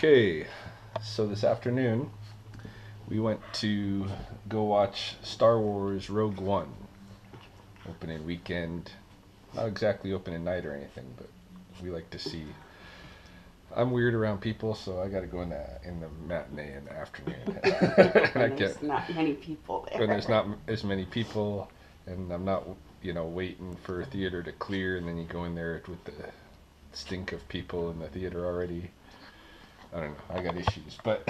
Okay, so this afternoon we went to go watch Star Wars Rogue One. Opening weekend. Not exactly opening night or anything, but we like to see. I'm weird around people, so I got to go in the matinee in the afternoon. And I When get there's not many people when there's there. not as many people, and I'm not waiting for a theater to clear, and then you go in there with the stink of people in the theater already. I don't know. I got issues, but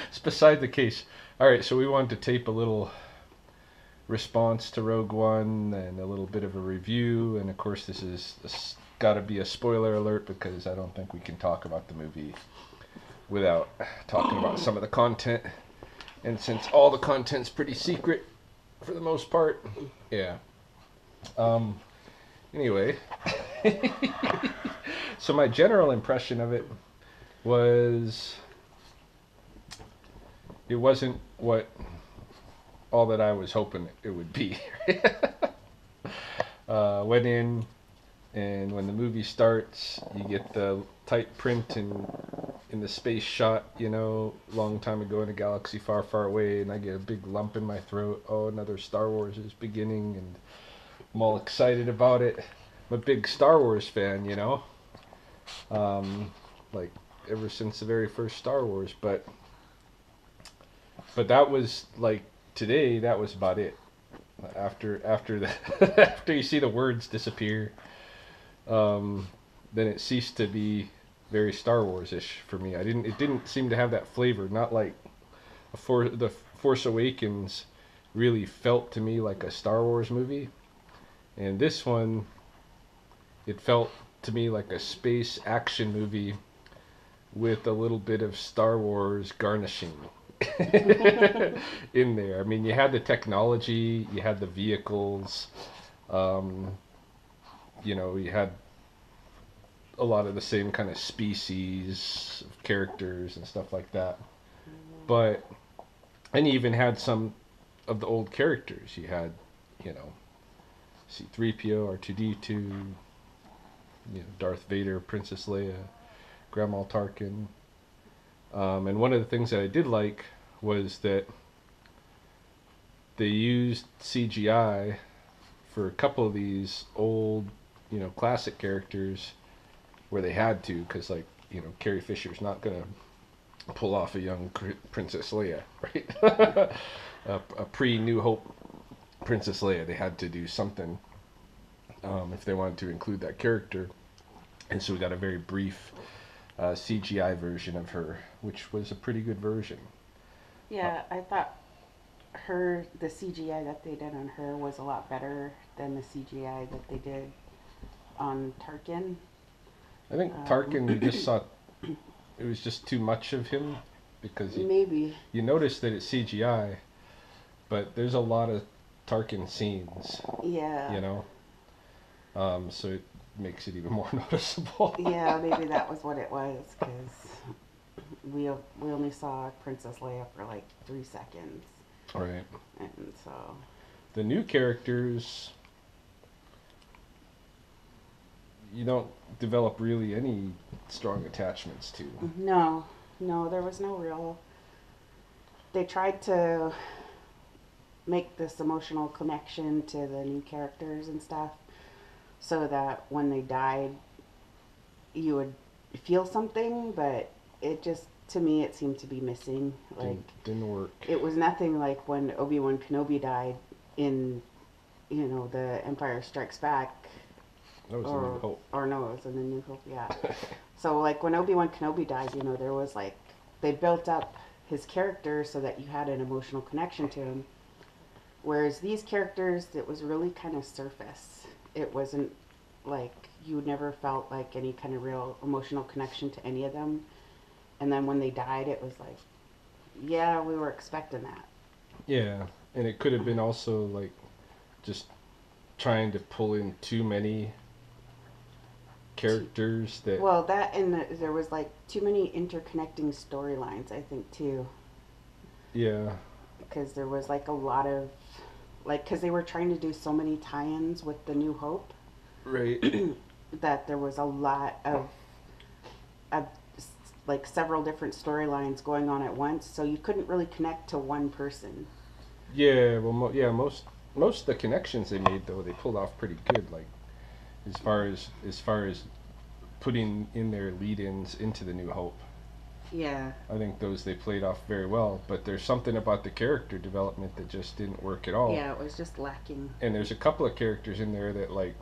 it's beside the case. All right, so we wanted to tape a little response to Rogue One and a little bit of a review, and of course, this got to be a spoiler alert because I don't think we can talk about the movie without talking about some of the content. And since all the content's pretty secret for the most part, yeah. Um. Anyway, so my general impression of it was it wasn't what all that I was hoping it would be. Went and when the movie starts, you get the tight print in the space shot, long time ago in a galaxy far, far away, and I get a big lump in my throat. Oh, another Star Wars is beginning, and I'm all excited about it. I'm a big Star Wars fan. Um, like ever since the very first Star Wars, but that was like today. That was about it. After the after you see the words disappear, um, then it ceased to be very Star Wars ish for me. It didn't seem to have that flavor. Not like the Force Awakens really felt to me like a Star Wars movie, and this one it felt to me like a space action movie with a little bit of Star Wars garnishing in there. I mean, you had the technology, you had the vehicles, um, you had a lot of the same kind of species of characters and stuff like that. But and you even had some of the old characters. You had, you know, C3PO, R2D2, Darth Vader, Princess Leia, Grandma Tarkin. And one of the things that I did like was that they used CGI for a couple of these old, classic characters where they had to, because Carrie Fisher's not gonna pull off a young Princess Leia, right? A pre New Hope Princess Leia. They had to do something if they wanted to include that character, and so we got a very brief CGI version of her, which was a pretty good version. Uh, Yeah, I thought the CGI that they did on her was a lot better than the CGI that they did on Tarkin. I think Um, Tarkin, you just saw it was just too much of him because maybe. you notice that it's CGI, but there's a lot of Tarkin scenes, Yeah. you know, so it makes it even more noticeable. Yeah, maybe that was what it was because we only saw Princess Leia for like 3 seconds, Right. and so The new characters, you don't develop really any strong attachments to. no, no, there was no real. They tried to make this emotional connection to the new characters and stuff, so that when they died, you would feel something, but it just to me it seemed to be missing. Like Didn't work. it was nothing like when Obi-Wan Kenobi died in the Empire Strikes Back, That was a New or Hope. or no, it was in the New Hope. Yeah. So like when Obi-Wan Kenobi died, there was like they built up his character so that you had an emotional connection to him. Whereas these characters, it was really kind of surface. It wasn't like you never felt like any kind of real emotional connection to any of them. And then when they died, it was like, yeah, we were expecting that. Yeah, and it could have been also like just trying to pull in too many characters that. Well, that and there was like too many interconnecting storylines, I think, too. Yeah, Because there was like a lot of, like, because they were trying to do so many tie ins with the New Hope right. that there was a lot of like several different storylines going on at once, so you couldn't really connect to one person. Yeah, well, most of the connections they made though they pulled off pretty good. Like as far as putting in their lead-ins into the New Hope. Yeah. I think those they played off very well. But there's something about the character development that just didn't work at all. Yeah, it was just lacking. And there's a couple of characters in there that like,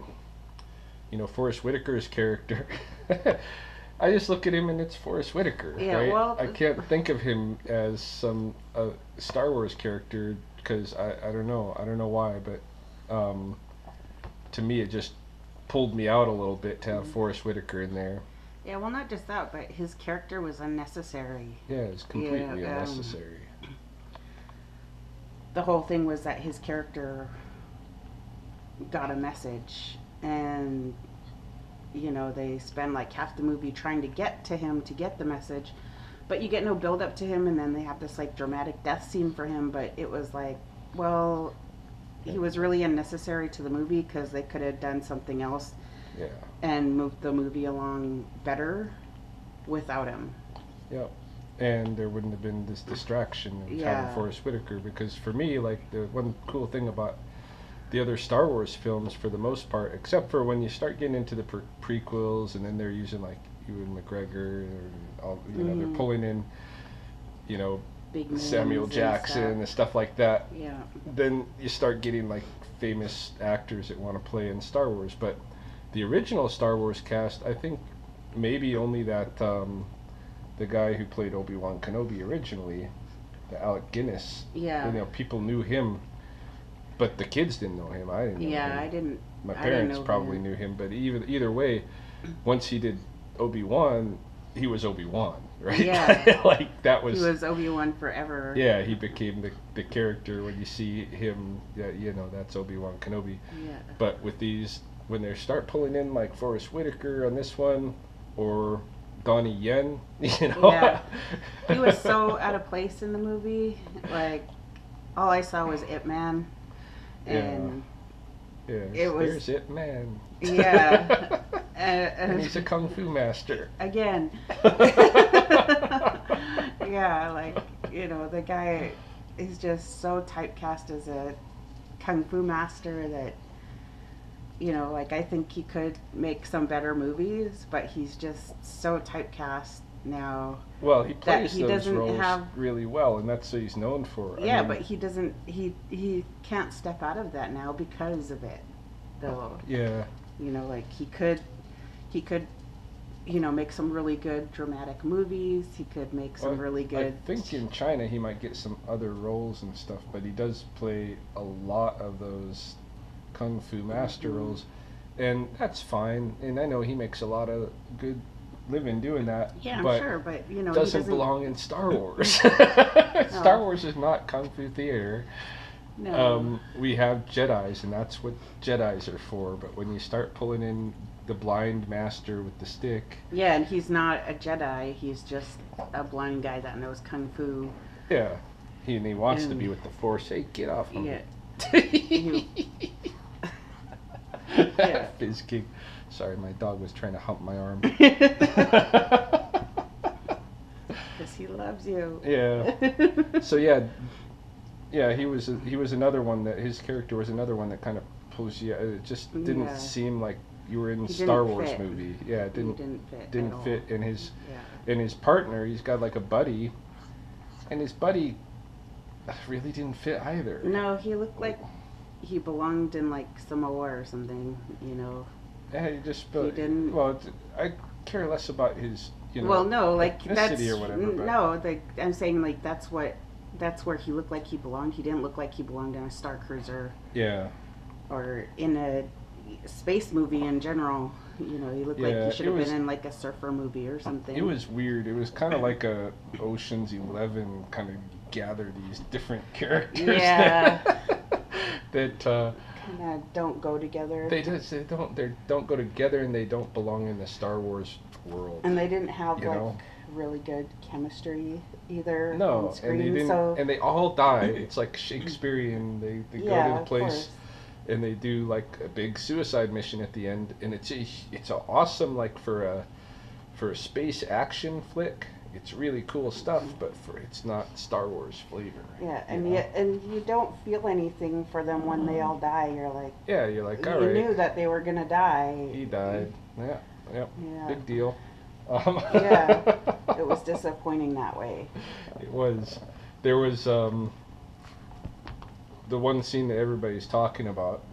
Forrest Whitaker's character. I just look at him and it's Forrest Whitaker. Yeah, right? well, I can't think of him as some Star Wars character because I don't know why, but to me it just pulled me out a little bit to have Forrest Whitaker in there. Yeah, well, not just that, but his character was unnecessary. Yeah, it's completely Yeah, unnecessary. The whole thing was that his character got a message, and they spend like half the movie trying to get to him to get the message, but you get no build up to him, and then they have this like dramatic death scene for him, but it was like, well, he was really unnecessary to the movie because they could have done something else Yeah. and moved the movie along better without him. Yep. And there wouldn't have been this distraction of having Forrest Whitaker, because for me, like, the one cool thing about the other Star Wars films, for the most part, except for when you start getting into the prequels, and then they're using like Ewan McGregor, and all, they're pulling in, Big Samuel names Jackson and stuff like that. Yeah. Then you start getting like famous actors that want to play in Star Wars. But the original Star Wars cast, I think maybe only that the guy who played Obi-Wan Kenobi originally, the Alec Guinness. Yeah. People knew him, but the kids didn't know him. I didn't know him. Yeah, I didn't. My I parents didn't know probably him. knew him, but either way, once he did Obi-Wan, he was Obi-Wan, right? Yeah. Like that was. He was Obi-Wan forever. Yeah, he became the character when you see him. That's Obi-Wan Kenobi. Yeah. But with these, when they start pulling in like Forrest Whitaker on this one, or Donnie Yen, Yeah. He was so out of place in the movie. Like, all I saw was Ip Man. And yeah, it was. There's It Man. Yeah. And he's a kung fu master. Again. Yeah, like, the guy is just so typecast as a kung fu master that, like, I think he could make some better movies, but he's just so typecast now. Well, he plays he those doesn't roles have- really well, and that's what he's known for. I Yeah, mean, but he doesn't, he can't step out of that now because of it, though. Yeah. Like, he could, make some really good dramatic movies. He could make some really good. I think in China he might get some other roles and stuff, but he does play a lot of those kung fu master roles, and that's fine. And I know he makes a lot of good living doing that. Yeah, I'm but sure, but he doesn't belong in Star Wars. No. Star Wars is not kung fu theater. No. We have Jedis, and that's what Jedis are for. But when you start pulling in the blind master with the stick, Yeah, and he's not a Jedi. He's just a blind guy that knows kung fu. yeah, he wants to And- be with the Force. Hey, get off of Yeah. me! Yeah. Fizz King. Sorry, my dog was trying to hump my arm. Because he loves you. Yeah. So he was another one that his character was another one that kind of pulls you. It just didn't Yeah. seem like you were in a He Star didn't Wars fit. movie. Yeah, it He didn't didn't fit. fit in his Yeah. in his partner. He's got like a buddy, and his buddy really didn't fit either. No, he looked like he belonged in like Samoa or something. Yeah, he just He didn't- Well, I care less about his Well, no, like that's ethnicity or whatever. But no. Like, I'm saying, like that's where he looked like he belonged. He didn't look like he belonged in a Star Cruiser yeah. or in a space movie in general. He looked like Yeah, he should it have was- been in like a surfer movie or something. It was weird. It was kind of like a Ocean's 11 kind of gather these different characters. Yeah. that kind of don't go together. they don't go together, and they don't belong in the Star Wars world. And they didn't have You know? really good chemistry either No, on screen. and they didn't, so and they all die. It's like Shakespearean. They go yeah, to the of place. course. And they do like a big suicide mission at the end, and it's awesome like for for a space action flick, it's really cool stuff, but for it's not Star Wars flavor. Yeah, you and know? yet, and you don't feel anything for them when they all die. You're like, Yeah, you're like, all you right, knew that they were gonna die. he died. Yeah, yep, Yeah, big deal. yeah. It was disappointing that way. It was. There was the one scene that everybody's talking about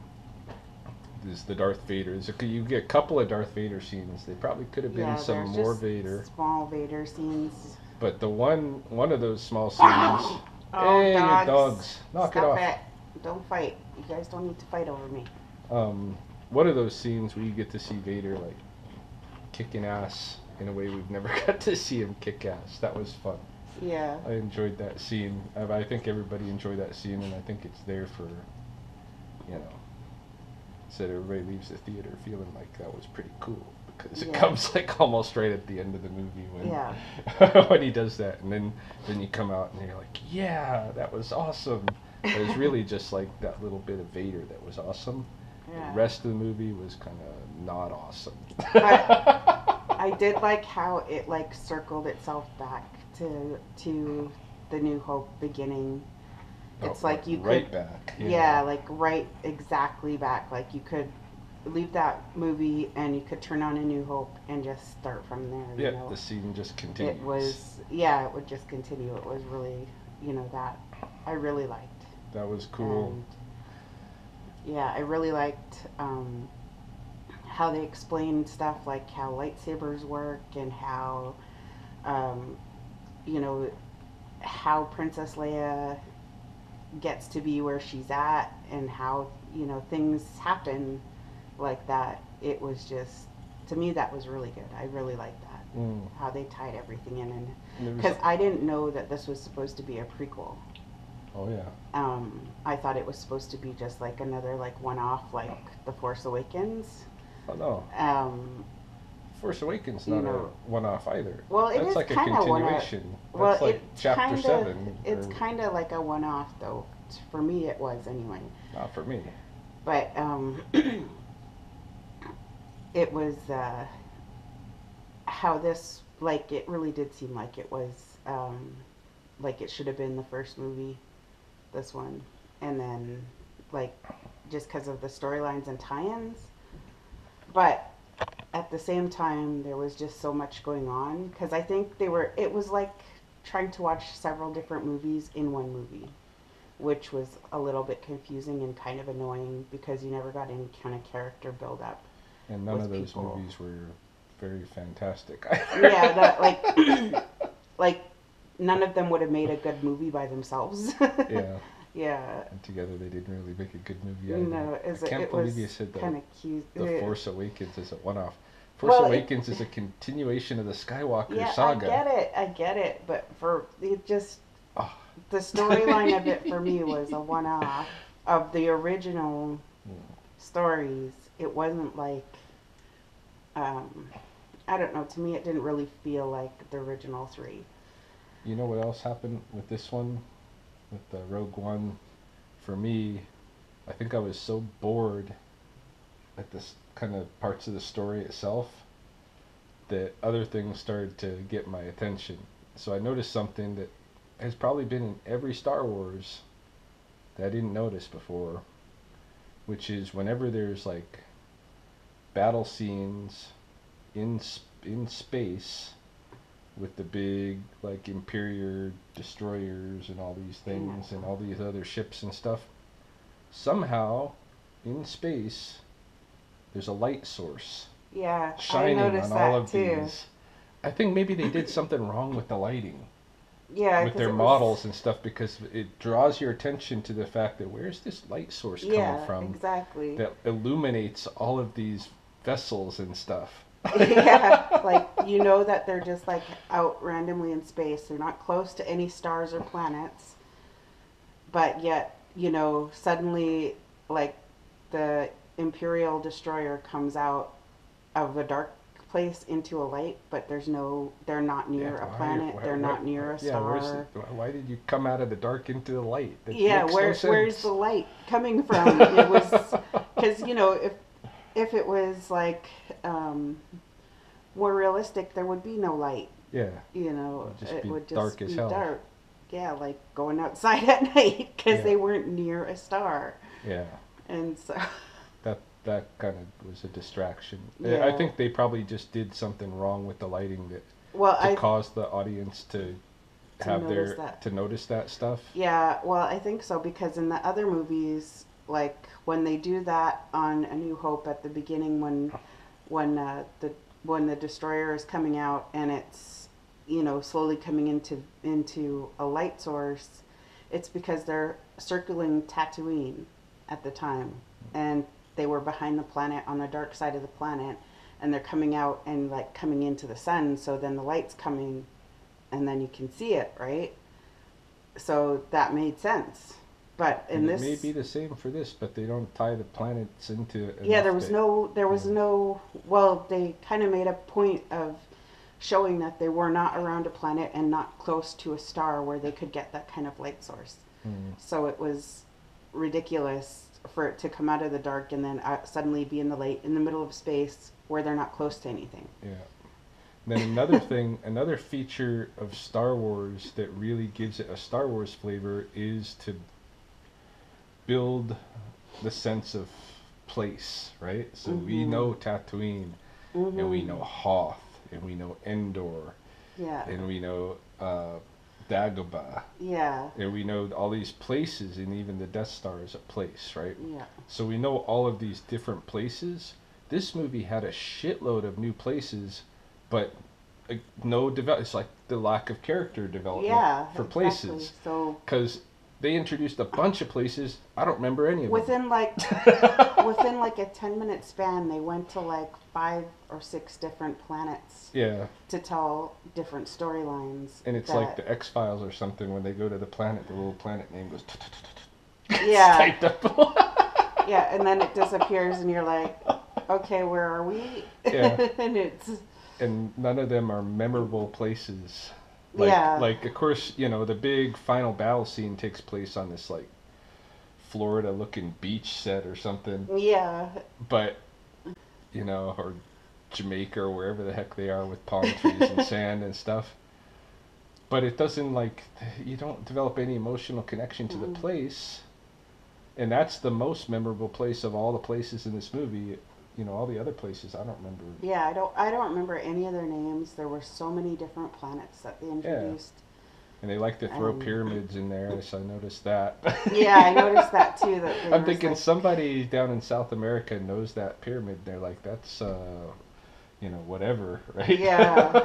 is the Darth Vader. You get a couple of Darth Vader scenes. They probably could have been Yeah, some there's more just Vader. small Vader scenes. But the one of those small scenes. Oh, Hey, dogs! your dogs! Knock it Stop off. it! Don't fight. You guys don't need to fight over me. One of those scenes where you get to see Vader like kicking ass in a way we've never got to see him kick ass. That was fun. Yeah. I enjoyed that scene. I think everybody enjoyed that scene, and I think it's there for, you know, so that everybody leaves the theater feeling like that was pretty cool, because it Yeah. comes like almost right at the end of the movie when Yeah. when he does that, and then you come out and you're like, yeah, that was awesome. But it was really just like that little bit of Vader that was awesome. Yeah. The rest of the movie was kind of not awesome. I did like how it like circled itself back to the New Hope beginning. It's like you right could, back. yeah, like right exactly back. Like you could leave that movie and you could turn on A New Hope and just start from there. Yeah, You know? the scene just continues. It was, yeah, it would just continue. It was really, you know, that I really liked. That was cool. And, yeah, I really liked how they explained stuff like how lightsabers work and how, you know, how Princess Leia gets to be where she's at and how, you know, things happen like that. It was just, to me, that was really good. I really liked that. How they tied everything in. And because I didn't know that this was supposed to be a prequel. Oh, yeah. I thought it was supposed to be just like another like one-off like The Force Awakens. Oh, no. Force Awakens not a one-off either. Well, it That's is like a kind of continuation. Well, That's like it's chapter kinda, 7. It's kind of like a one-off though. For me, it was anyway. Not for me. But it was how this, like, it really did seem like it was like it should have been the first movie, this one, and then like just because of the storylines and tie-ins. But at the same time, there was just so much going on because I think it was like trying to watch several different movies in one movie, which was a little bit confusing and kind of annoying because you never got any kind of character build up. And none of those people. movies were very fantastic. Yeah, that like none of them would have made a good movie by themselves. Yeah. Yeah. And together they didn't really make a good movie either. No, I can't believe you said that. Kind of cute. The Force Awakens is a one-off. Force Awakens is a continuation of the Skywalker saga. I get it, but for it just the storyline of it for me was a one-off of the original stories. It wasn't like I don't know. To me, it didn't really feel like the original 3. You know what else happened with this one, with the Rogue One? For me, I think I was so bored at this kind of parts of the story itself that other things started to get my attention. So I noticed something that has probably been in every Star Wars that I didn't notice before, which is whenever there's like battle scenes in space with the big like Imperial destroyers and all these things and all these other ships and stuff, somehow in space there's a light source shining on all of these. I think maybe they did something wrong with the lighting. Yeah, with their models and stuff, because it draws your attention to the fact that where's this light source coming from? Exactly. That illuminates all of these vessels and stuff. Yeah, like you know that they're just like out randomly in space. They're not close to any stars or planets. But yet, you know, suddenly like the Imperial destroyer comes out of a dark place into a light, but they're not near a planet, they're not near a star. Why did you come out of the dark into the light? Where's the light coming from? It was because, you know, if it was like more realistic, there would be no light. Yeah, You know, it'd just it be would dark just as be hell. dark. Yeah, like going outside at night because Yeah, they weren't near a star. yeah. And so, That kind of was a distraction. I yeah. think they probably just did something wrong with the lighting that Well, to I cause the audience to to have notice their that. to notice that stuff. Yeah, well, I think so because in the other movies, like when they do that on A New Hope at the beginning, when when the destroyer is coming out and it's slowly coming into a light source, it's because they're circling Tatooine at the time, and they were behind the planet on the dark side of the planet, and they're coming out and like coming into the sun. So then the light's coming, and then you can see it, right? So that made sense. But in And it may this, be the same for this, but they don't tie the planets into it yeah, enough that there you was know. no, well, they kind of made a point of showing that they were not around a planet and not close to a star where they could get that kind of light source. Mm, So it was ridiculous for it to come out of the dark and then suddenly be in the light in the middle of space where they're not close to anything. yeah. Then another thing, another feature of Star Wars that really gives it a Star Wars flavor is to build the sense of place, right? So we Mhm. know Tatooine, and we know Mhm. Hoth, and we know Endor, Yeah. and we know Dagobah, Yeah. and we know all these places, and even the Death Star is a place, right? Yeah. So we know all of these different places. This movie had a shitload of new places, but no develop. It's like the lack of character development Yeah, for exactly. places, So because they introduced a bunch of places. I don't remember any of them. within like within like a 10-minute span, they went to like 5 or 6 different planets Yeah, to tell different storylines. and it's like That the X Files or something. When they go to the planet, the little planet name goes. It's yeah, typed up. yeah, and then it disappears, and you're like, okay, where are we? Yeah, And it's and none of them are memorable places. yeah, Like of course, the big final battle scene takes place on this like Florida looking beach set or something, yeah, but or Jamaica or wherever the heck they are with palm trees and sand and stuff. But it doesn't like you don't develop any emotional connection to the mm, place, and that's the most memorable place of all the places in this movie. All the other places I don't remember. yeah. I don't remember any of their names. There were so many different planets that they Yeah, introduced. and they like to throw And pyramids in there, so I noticed that. yeah, I noticed that too. That there I'm was thinking like somebody down in South America knows that pyramid. They're like, that's whatever, right? yeah,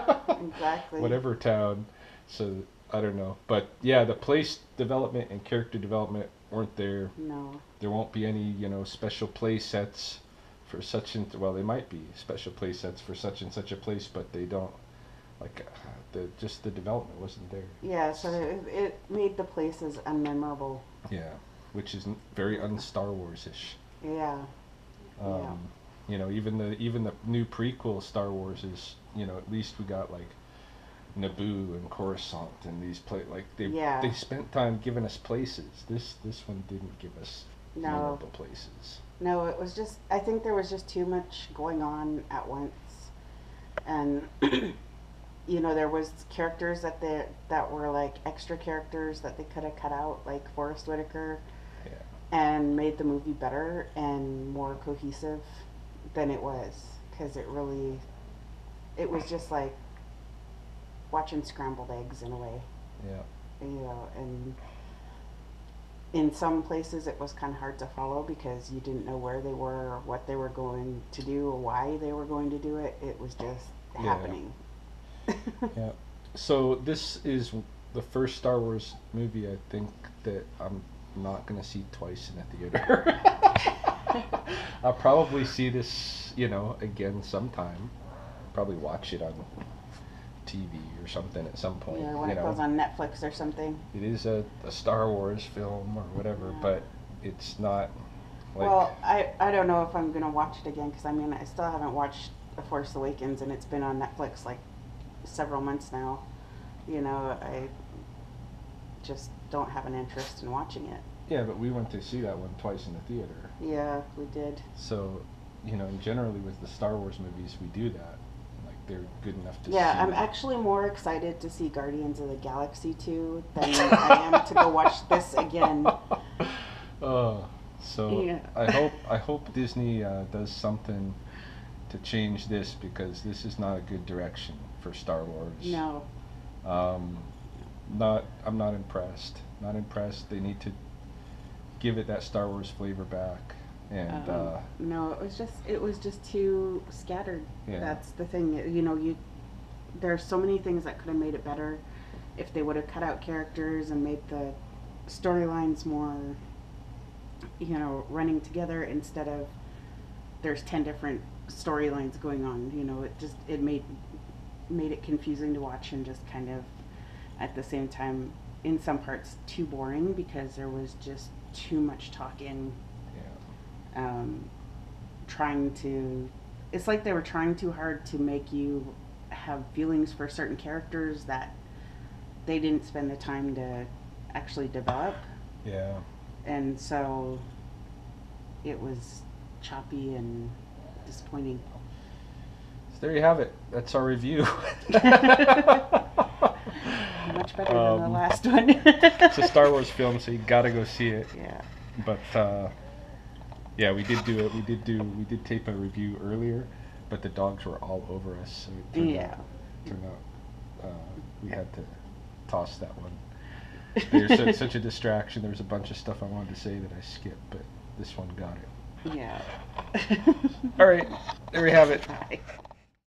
exactly. Whatever town. So I don't know, but yeah, the place development and character development weren't there. No. There won't be any special play sets for such and well, they might be special play sets for such and such a place, but they don't like the development wasn't there. Yeah, so it made the places unmemorable. Yeah, which is very un-Star Wars-ish. Yeah, yeah, Um, even the new prequel Star Wars is at least we got like Naboo and Coruscant and these like yeah. they spent time giving us places. This one didn't give us No, memorable places. no, it was just, I think there was just too much going on at once. And, there was characters that were like extra characters that they could have cut out, like Forrest Whitaker, Yeah, and made the movie better and more cohesive than it was. Because it was just like watching scrambled eggs in a way, yeah, and in some places it was kind of hard to follow because you didn't know where they were or what they were going to do or why they were going to do it. It was just yeah, happening. yeah. So this is the first Star Wars movie I think that I'm not gonna see twice in a theater. I'll probably see this, again sometime. Probably watch it on TV or something at some point. Yeah, when it goes on Netflix or something. It is a Star Wars film or whatever, Yeah. but it's not like Well, I don't know if I'm gonna watch it again because I mean I still haven't watched The Force Awakens and it's been on Netflix like several months now. I just don't have an interest in watching it. yeah, but we went to see that one twice in the theater. Yeah, we did. So, and generally with the Star Wars movies we do that. Like they're good enough to Yeah, see. I'm actually more excited to see Guardians of the Galaxy 2 than I am to go watch this again. So Yeah. I hope Disney does something to change this, because this is not a good direction for Star Wars. No. I'm not impressed. Not impressed. They need to give it that Star Wars flavor back. And No, it was just too scattered. Yeah. That's the thing. You know, there's so many things that could have made it better if they would have cut out characters and made the storylines more, you know, running together instead of there's 10 different storylines going on. You know, it made it confusing to watch, and just kind of at the same time in some parts too boring because there was just too much talking. yeah. It's like they were trying too hard to make you have feelings for certain characters that they didn't spend the time to actually develop. Yeah. And so it was choppy and disappointing. So there you have it. That's our review. Much better than the last one. It's a Star Wars film, so you gotta go see it. Yeah. But yeah, we did do it. We did tape a review earlier, but the dogs were all over us, so it turned out we had to toss that one. There's such a distraction. There was a bunch of stuff I wanted to say that I skipped, but this one got it. Yeah. All right, there we have it. Bye.